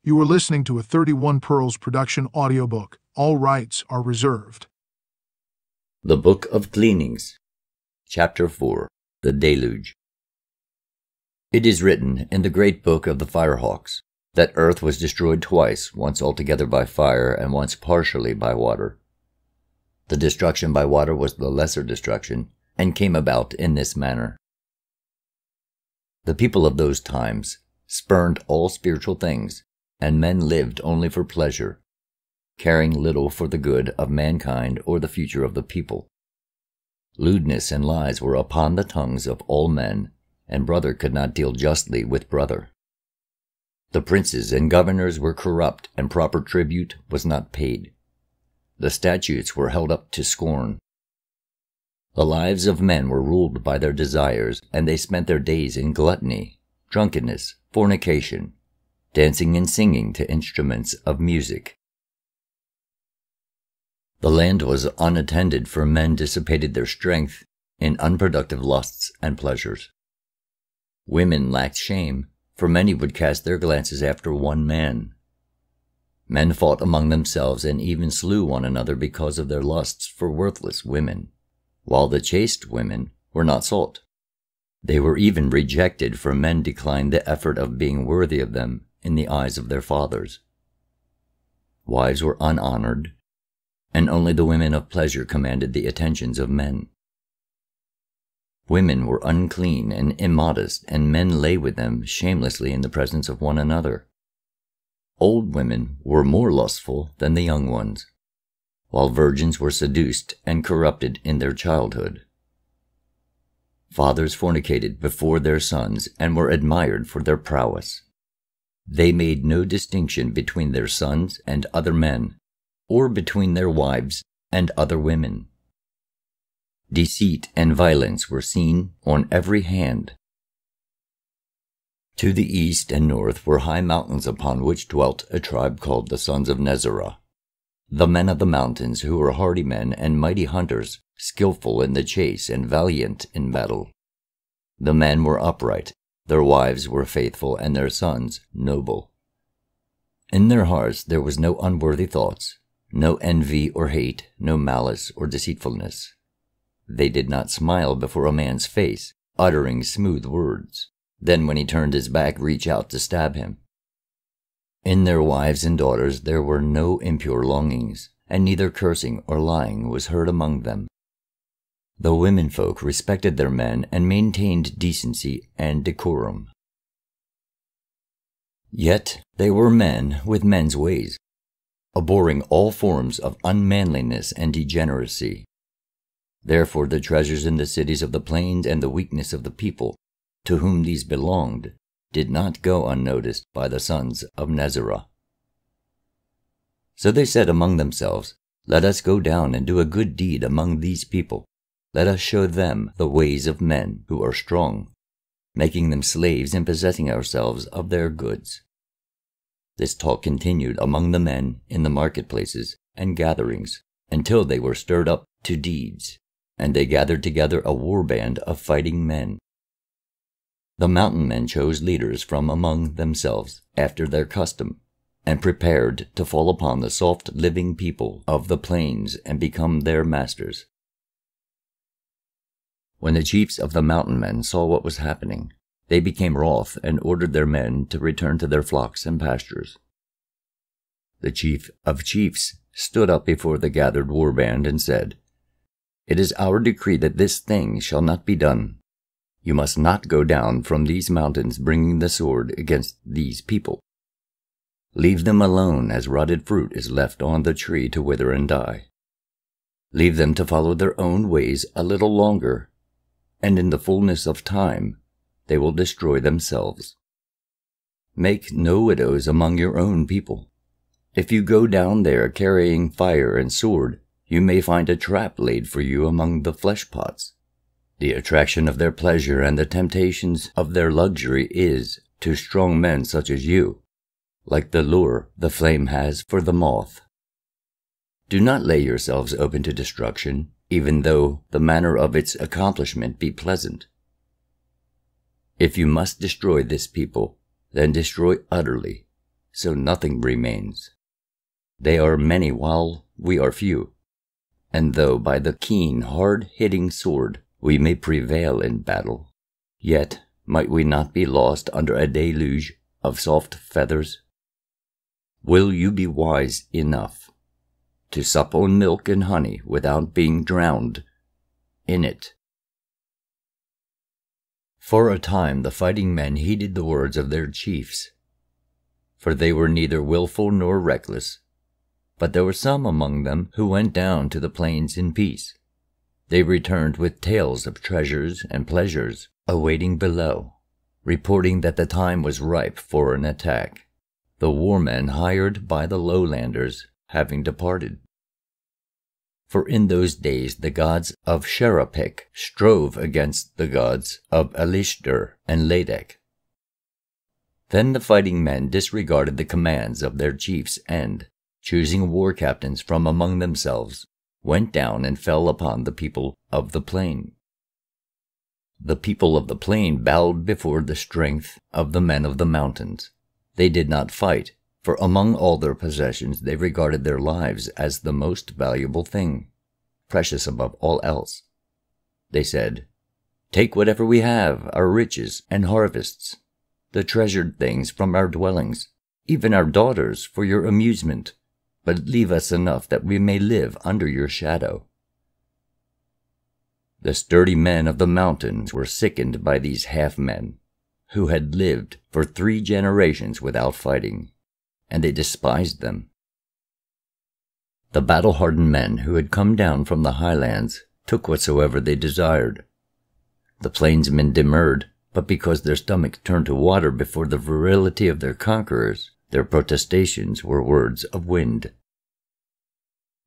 You are listening to a 31 Pearls production audiobook. All rights are reserved. The Book of Gleanings, Chapter 4, The Deluge. It is written in the great book of the Firehawks that earth was destroyed twice, once altogether by fire and once partially by water. The destruction by water was the lesser destruction, and came about in this manner. The people of those times spurned all spiritual things, and men lived only for pleasure, caring little for the good of mankind or the future of the people. Lewdness and lies were upon the tongues of all men, and brother could not deal justly with brother. The princes and governors were corrupt, and proper tribute was not paid. The statutes were held up to scorn. The lives of men were ruled by their desires, and they spent their days in gluttony, drunkenness, fornication, dancing and singing to instruments of music. The land was unattended, for men dissipated their strength in unproductive lusts and pleasures. Women lacked shame, for many would cast their glances after one man. Men fought among themselves and even slew one another because of their lusts for worthless women, while the chaste women were not sought. They were even rejected, for men declined the effort of being worthy of them in the eyes of their fathers. Wives were unhonored, and only the women of pleasure commanded the attentions of men. Women were unclean and immodest, and men lay with them shamelessly in the presence of one another. Old women were more lustful than the young ones, while virgins were seduced and corrupted in their childhood. Fathers fornicated before their sons and were admired for their prowess. They made no distinction between their sons and other men, or between their wives and other women. Deceit and violence were seen on every hand. To the east and north were high mountains, upon which dwelt a tribe called the sons of Nezerah, the men of the mountains, who were hardy men and mighty hunters, skillful in the chase and valiant in battle. The men were upright, their wives were faithful, and their sons noble. In their hearts there was no unworthy thoughts, no envy or hate, no malice or deceitfulness. They did not smile before a man's face, uttering smooth words, then when he turned his back reach out to stab him. In their wives and daughters there were no impure longings, and neither cursing or lying was heard among them. The womenfolk respected their men and maintained decency and decorum. Yet they were men with men's ways, abhorring all forms of unmanliness and degeneracy. Therefore the treasures in the cities of the plains and the weakness of the people, to whom these belonged, did not go unnoticed by the sons of Nezerah. So they said among themselves, "Let us go down and do a good deed among these people. Let us show them the ways of men who are strong, making them slaves and possessing ourselves of their goods." This talk continued among the men in the marketplaces and gatherings until they were stirred up to deeds, and they gathered together a war band of fighting men. The mountain men chose leaders from among themselves after their custom, and prepared to fall upon the soft living people of the plains and become their masters. When the chiefs of the mountain men saw what was happening, they became wroth and ordered their men to return to their flocks and pastures. The chief of chiefs stood up before the gathered war band and said, "It is our decree that this thing shall not be done. You must not go down from these mountains bringing the sword against these people. Leave them alone, as rotted fruit is left on the tree to wither and die. Leave them to follow their own ways a little longer, and in the fullness of time they will destroy themselves. Make no widows among your own people. If you go down there carrying fire and sword, you may find a trap laid for you among the flesh pots. The attraction of their pleasure and the temptations of their luxury is, to strong men such as you, like the lure the flame has for the moth. Do not lay yourselves open to destruction, even though the manner of its accomplishment be pleasant. If you must destroy this people, then destroy utterly, so nothing remains. They are many while we are few, and though by the keen, hard-hitting sword we may prevail in battle, yet might we not be lost under a deluge of soft feathers? Will you be wise enough to sup on milk and honey without being drowned in it? For a time the fighting men heeded the words of their chiefs, for they were neither willful nor reckless. But there were some among them who went down to the plains in peace. They returned with tales of treasures and pleasures awaiting below, reporting that the time was ripe for an attack, the war men hired by the lowlanders having departed. For in those days the gods of Sherapik strove against the gods of Elishter and Ladek. Then the fighting men disregarded the commands of their chiefs and, choosing war captains from among themselves, went down and fell upon the people of the plain. The people of the plain bowed before the strength of the men of the mountains. They did not fight, for among all their possessions they regarded their lives as the most valuable thing, precious above all else. They said, "Take whatever we have, our riches and harvests, the treasured things from our dwellings, even our daughters for your amusement, but leave us enough that we may live under your shadow." The sturdy men of the mountains were sickened by these half-men, who had lived for 3 generations without fighting, and they despised them. The battle-hardened men who had come down from the highlands took whatsoever they desired. The plainsmen demurred, but because their stomachs turned to water before the virility of their conquerors, their protestations were words of wind.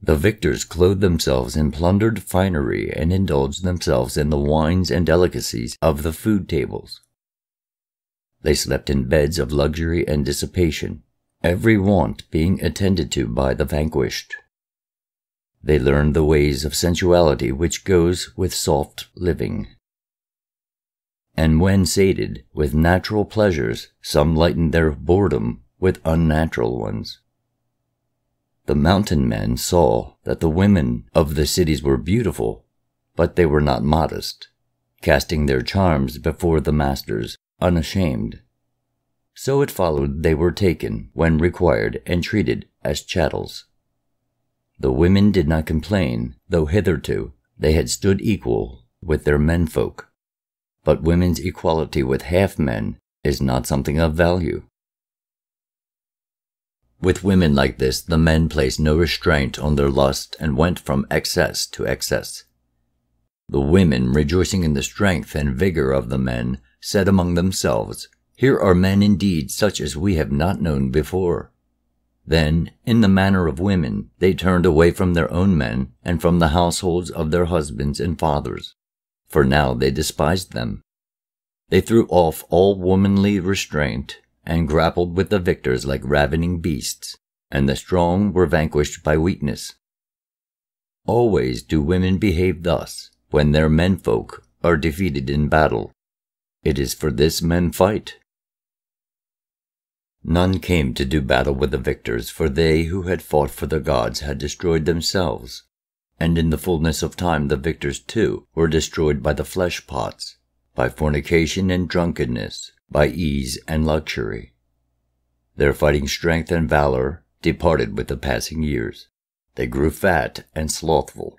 The victors clothed themselves in plundered finery and indulged themselves in the wines and delicacies of the food tables. They slept in beds of luxury and dissipation, every want being attended to by the vanquished. They learned the ways of sensuality which goes with soft living. And when sated with natural pleasures, some lightened their boredom with unnatural ones. The mountain men saw that the women of the cities were beautiful, but they were not modest, casting their charms before the masters, unashamed. So it followed they were taken, when required, and treated as chattels. The women did not complain, though hitherto they had stood equal with their menfolk. But women's equality with half-men is not something of value. With women like this, the men placed no restraint on their lust and went from excess to excess. The women, rejoicing in the strength and vigor of the men, said among themselves, "Here are men indeed such as we have not known before." Then, in the manner of women, they turned away from their own men and from the households of their husbands and fathers, for now they despised them. They threw off all womanly restraint and grappled with the victors like ravening beasts, and the strong were vanquished by weakness. Always do women behave thus when their menfolk are defeated in battle. It is for this men fight. None came to do battle with the victors, for they who had fought for the gods had destroyed themselves, and in the fullness of time the victors too were destroyed by the flesh pots, by fornication and drunkenness, by ease and luxury. Their fighting strength and valor departed with the passing years. They grew fat and slothful.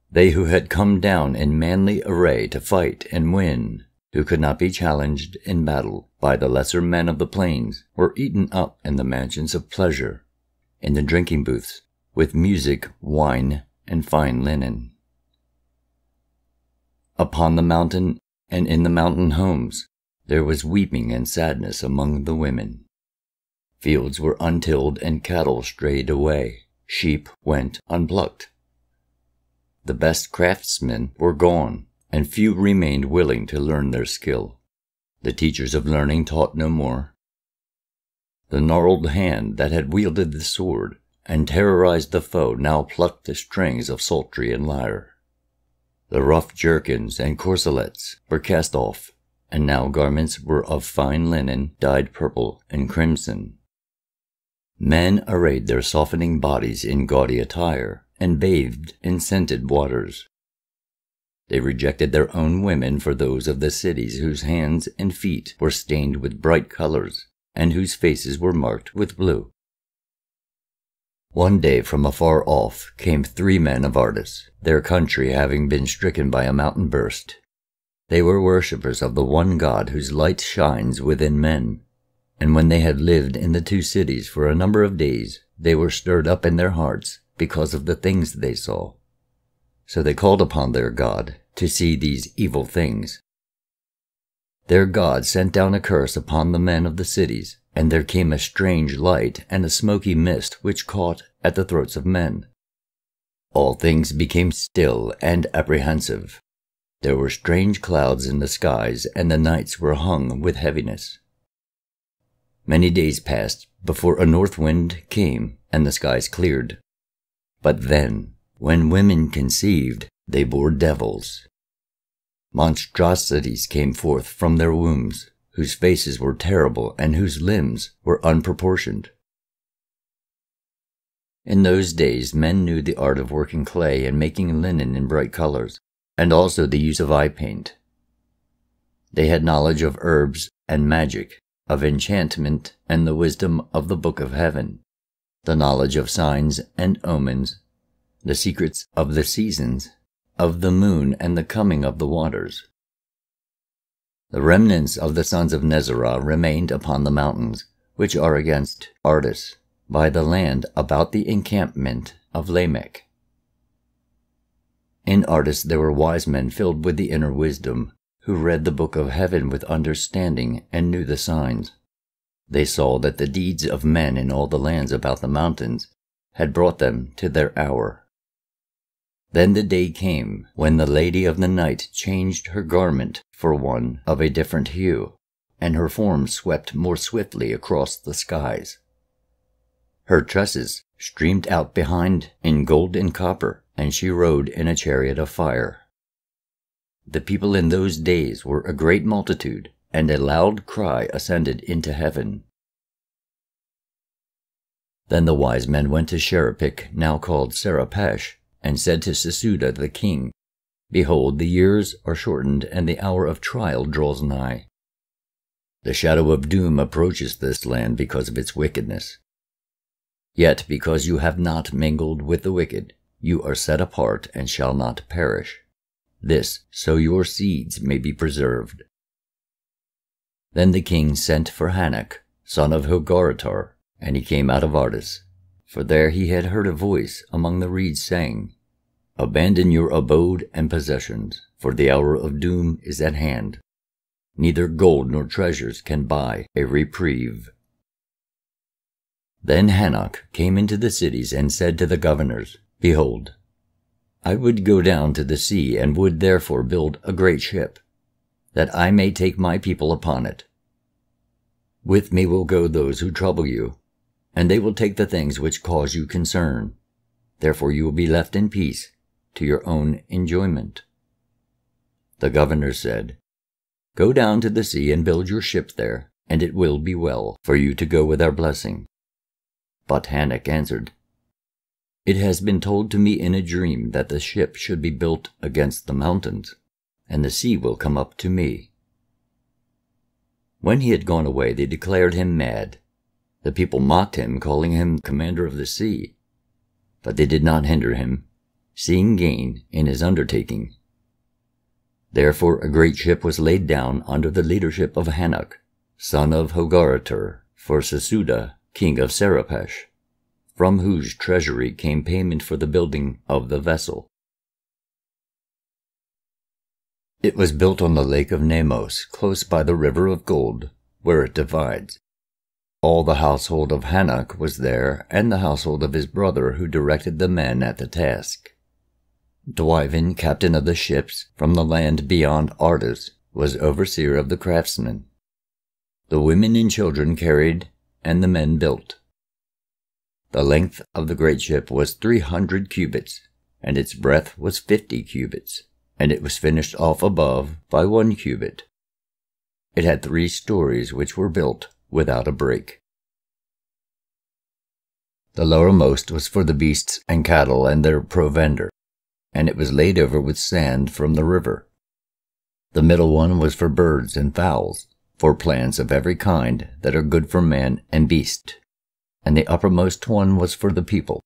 They who had come down in manly array to fight and win, who could not be challenged in battle by the lesser men of the plains, were eaten up in the mansions of pleasure, in the drinking booths, with music, wine, and fine linen. Upon the mountain and in the mountain homes, there was weeping and sadness among the women. Fields were untilled and cattle strayed away. Sheep went unplucked. The best craftsmen were gone, and few remained willing to learn their skill. The teachers of learning taught no more. The gnarled hand that had wielded the sword and terrorized the foe now plucked the strings of psaltery and lyre. The rough jerkins and corselets were cast off, and now garments were of fine linen, dyed purple and crimson. Men arrayed their softening bodies in gaudy attire, and bathed in scented waters. They rejected their own women for those of the cities whose hands and feet were stained with bright colors, and whose faces were marked with blue. One day from afar off came 3 men of Ardis, their country having been stricken by a mountain burst. They were worshippers of the one God whose light shines within men. And when they had lived in the 2 cities for a number of days, they were stirred up in their hearts because of the things they saw. So they called upon their God to see these evil things. Their God sent down a curse upon the men of the cities, and there came a strange light and a smoky mist which caught at the throats of men. All things became still and apprehensive. There were strange clouds in the skies, and the nights were hung with heaviness. Many days passed before a north wind came, and the skies cleared. But then, when women conceived, they bore devils. Monstrosities came forth from their wombs, whose faces were terrible and whose limbs were unproportioned. In those days men knew the art of working clay and making linen in bright colors, and also the use of eye paint. They had knowledge of herbs and magic, of enchantment and the wisdom of the Book of Heaven, the knowledge of signs and omens, the secrets of the seasons, of the moon and the coming of the waters. The remnants of the sons of Nezerah remained upon the mountains, which are against Ardis, by the land about the encampment of Lamech. In Ardis there were wise men filled with the inner wisdom, who read the Book of Heaven with understanding and knew the signs. They saw that the deeds of men in all the lands about the mountains had brought them to their hour. Then the day came when the Lady of the Night changed her garment for one of a different hue, and her form swept more swiftly across the skies. Her tresses streamed out behind in gold and copper, and she rode in a chariot of fire. The people in those days were a great multitude, and a loud cry ascended into heaven. Then the wise men went to Sherapik, now called Serapesh, and said to Sesuda the king, Behold, the years are shortened, and the hour of trial draws nigh. The shadow of doom approaches this land because of its wickedness. Yet because you have not mingled with the wicked, you are set apart and shall not perish. This, so your seeds may be preserved. Then the king sent for Hanok, son of Hogaratar, and he came out of Ardis, for there he had heard a voice among the reeds saying, Abandon your abode and possessions, for the hour of doom is at hand. Neither gold nor treasures can buy a reprieve. Then Hanok came into the cities and said to the governors, Behold, I would go down to the sea and would therefore build a great ship, that I may take my people upon it. With me will go those who trouble you, and they will take the things which cause you concern. Therefore you will be left in peace to your own enjoyment. The governor said, Go down to the sea and build your ship there, and it will be well for you to go with our blessing. But Hanok answered, It has been told to me in a dream that the ship should be built against the mountains, and the sea will come up to me. When he had gone away, they declared him mad. The people mocked him, calling him commander of the sea. But they did not hinder him, seeing gain in his undertaking. Therefore a great ship was laid down under the leadership of Hanok, son of Hogaratar, for Sesuda, king of Serapesh, from whose treasury came payment for the building of the vessel. It was built on the lake of Nemos, close by the river of gold, where it divides. All the household of Hanok was there, and the household of his brother who directed the men at the task. Dwiven, captain of the ships from the land beyond Ardis, was overseer of the craftsmen. The women and children carried, and the men built. The length of the great ship was 300 cubits, and its breadth was 50 cubits, and it was finished off above by 1 cubit. It had 3 stories which were built without a break. The lowermost was for the beasts and cattle and their provender, and it was laid over with sand from the river. The middle one was for birds and fowls, for plants of every kind that are good for man and beast, and the uppermost one was for the people.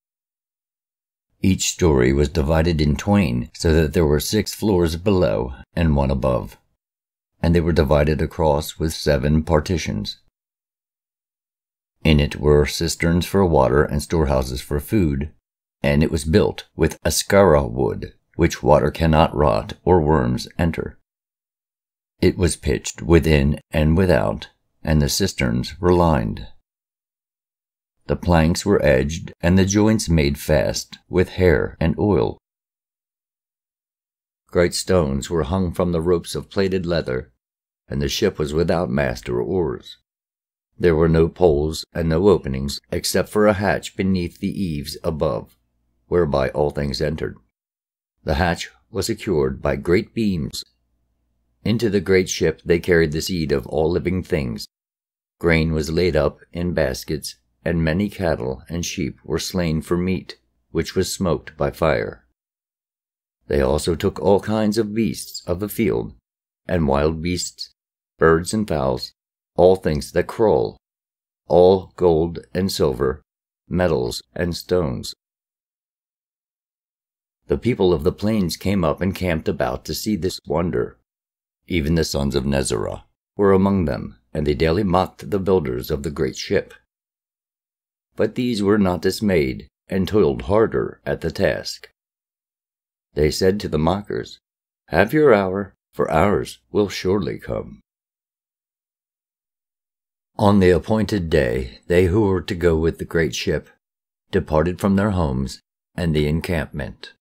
Each story was divided in twain, so that there were 6 floors below and 1 above, and they were divided across with 7 partitions. In it were cisterns for water and storehouses for food, and it was built with ascara wood, which water cannot rot or worms enter. It was pitched within and without, and the cisterns were lined. The planks were edged, and the joints made fast with hair and oil. Great stones were hung from the ropes of plaited leather, and the ship was without mast or oars. There were no poles and no openings, except for a hatch beneath the eaves above, whereby all things entered. The hatch was secured by great beams. Into the great ship they carried the seed of all living things. Grain was laid up in baskets, and many cattle and sheep were slain for meat, which was smoked by fire. They also took all kinds of beasts of the field, and wild beasts, birds and fowls, all things that crawl, all gold and silver, metals and stones. The people of the plains came up and camped about to see this wonder. Even the sons of Nezerah were among them, and they daily mocked the builders of the great ship. But these were not dismayed, and toiled harder at the task. They said to the mockers, "Have your hour, for ours will surely come." On the appointed day, they who were to go with the great ship departed from their homes and the encampment.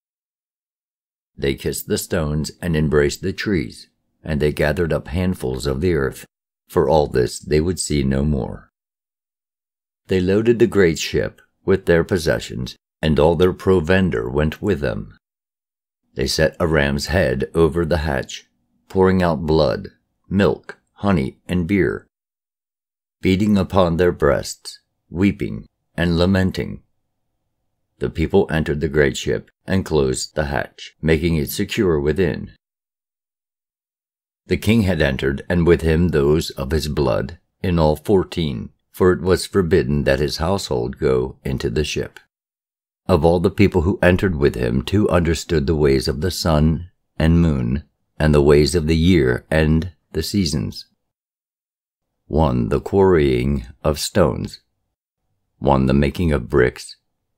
They kissed the stones and embraced the trees, and they gathered up handfuls of the earth. For all this they would see no more. They loaded the great ship with their possessions, and all their provender went with them. They set a ram's head over the hatch, pouring out blood, milk, honey, and beer, beating upon their breasts, weeping and lamenting. The people entered the great ship and closed the hatch, making it secure within. The king had entered, and with him those of his blood, in all 14, for it was forbidden that his household go into the ship. Of all the people who entered with him, 2 understood the ways of the sun and moon, and the ways of the year and the seasons. 1 the quarrying of stones, 1 the making of bricks,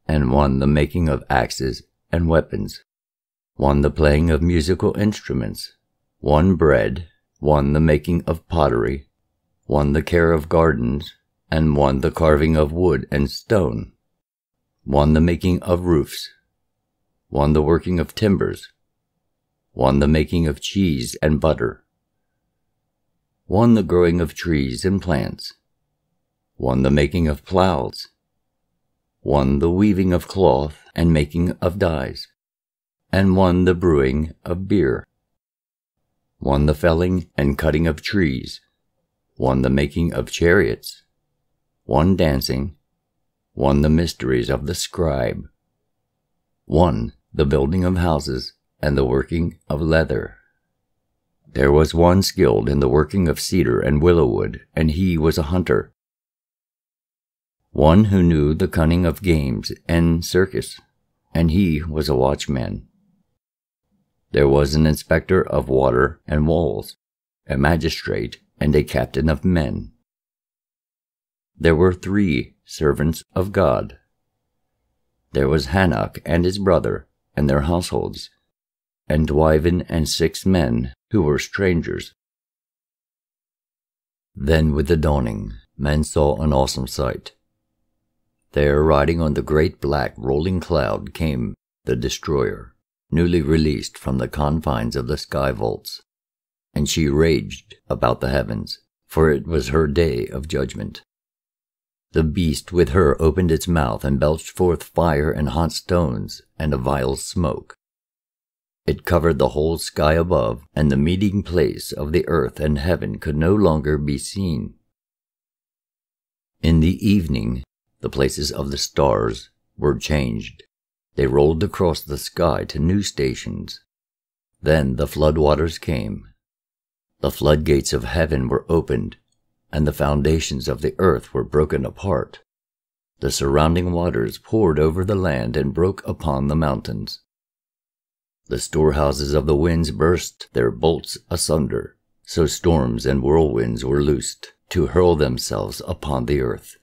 and 1 the making of axes and weapons, 1 the playing of musical instruments, 1 bread, 1 the making of pottery, 1 the care of gardens, and 1 the carving of wood and stone, 1 the making of roofs, 1 the working of timbers, 1 the making of cheese and butter, 1 the growing of trees and plants, 1 the making of plows, 1 the weaving of cloth and making of dyes, and 1 the brewing of beer, 1 the felling and cutting of trees, 1 the making of chariots, 1 dancing, 1 the mysteries of the scribe, 1 the building of houses and the working of leather. There was 1 skilled in the working of cedar and willow wood, and he was a hunter. 1 who knew the cunning of games and circus, and he was a watchman. There was an inspector of water and walls, a magistrate, and a captain of men. There were 3 servants of God. There was Hanok and his brother, and their households, and Dwiven and 6 men who were strangers. Then with the dawning, men saw an awesome sight. There, riding on the great black rolling cloud, came the destroyer, newly released from the confines of the sky vaults, and she raged about the heavens, for it was her day of judgment. The beast with her opened its mouth and belched forth fire and hot stones and a vile smoke. It covered the whole sky above, and the meeting place of the earth and heaven could no longer be seen. In the evening, the places of the stars were changed. They rolled across the sky to new stations. Then the flood waters came. The floodgates of heaven were opened, and the foundations of the earth were broken apart. The surrounding waters poured over the land and broke upon the mountains. The storehouses of the winds burst their bolts asunder, so storms and whirlwinds were loosed to hurl themselves upon the earth.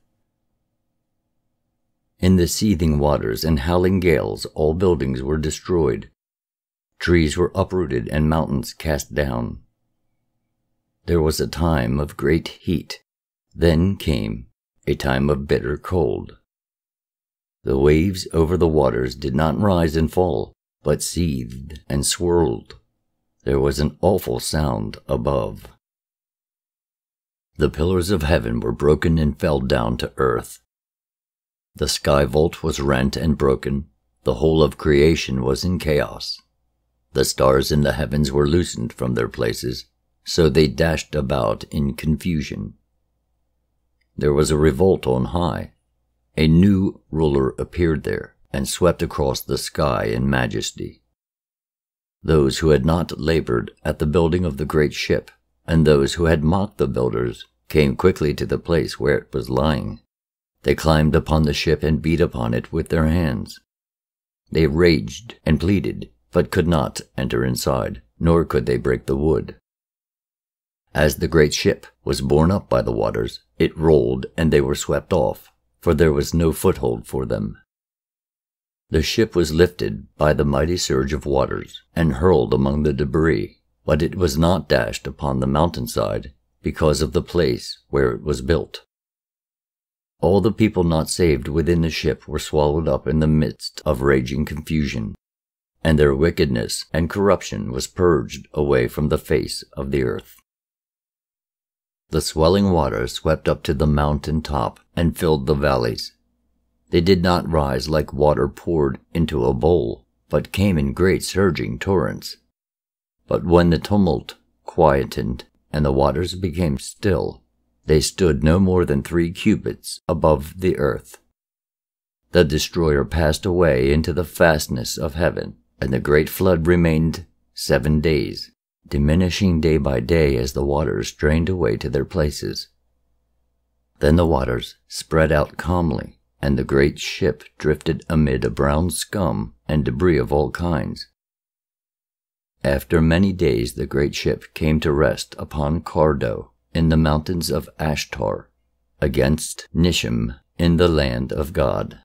In the seething waters and howling gales all buildings were destroyed. Trees were uprooted and mountains cast down. There was a time of great heat. Then came a time of bitter cold. The waves over the waters did not rise and fall, but seethed and swirled. There was an awful sound above. The pillars of heaven were broken and fell down to earth. The sky vault was rent and broken. The whole of creation was in chaos. The stars in the heavens were loosened from their places, so they dashed about in confusion. There was a revolt on high. A new ruler appeared there and swept across the sky in majesty. Those who had not labored at the building of the great ship, and those who had mocked the builders, came quickly to the place where it was lying. They climbed upon the ship and beat upon it with their hands. They raged and pleaded, but could not enter inside, nor could they break the wood. As the great ship was borne up by the waters, it rolled and they were swept off, for there was no foothold for them. The ship was lifted by the mighty surge of waters and hurled among the debris, but it was not dashed upon the mountainside because of the place where it was built. All the people not saved within the ship were swallowed up in the midst of raging confusion, and their wickedness and corruption was purged away from the face of the earth. The swelling waters swept up to the mountain top and filled the valleys. They did not rise like water poured into a bowl, but came in great surging torrents. But when the tumult quietened and the waters became still, they stood no more than 3 cubits above the earth. The destroyer passed away into the fastness of heaven, and the great flood remained 7 days, diminishing day by day as the waters drained away to their places. Then the waters spread out calmly, and the great ship drifted amid a brown scum and debris of all kinds. After many days the great ship came to rest upon Cardo in the mountains of Ashtar, against Nishim in the land of God.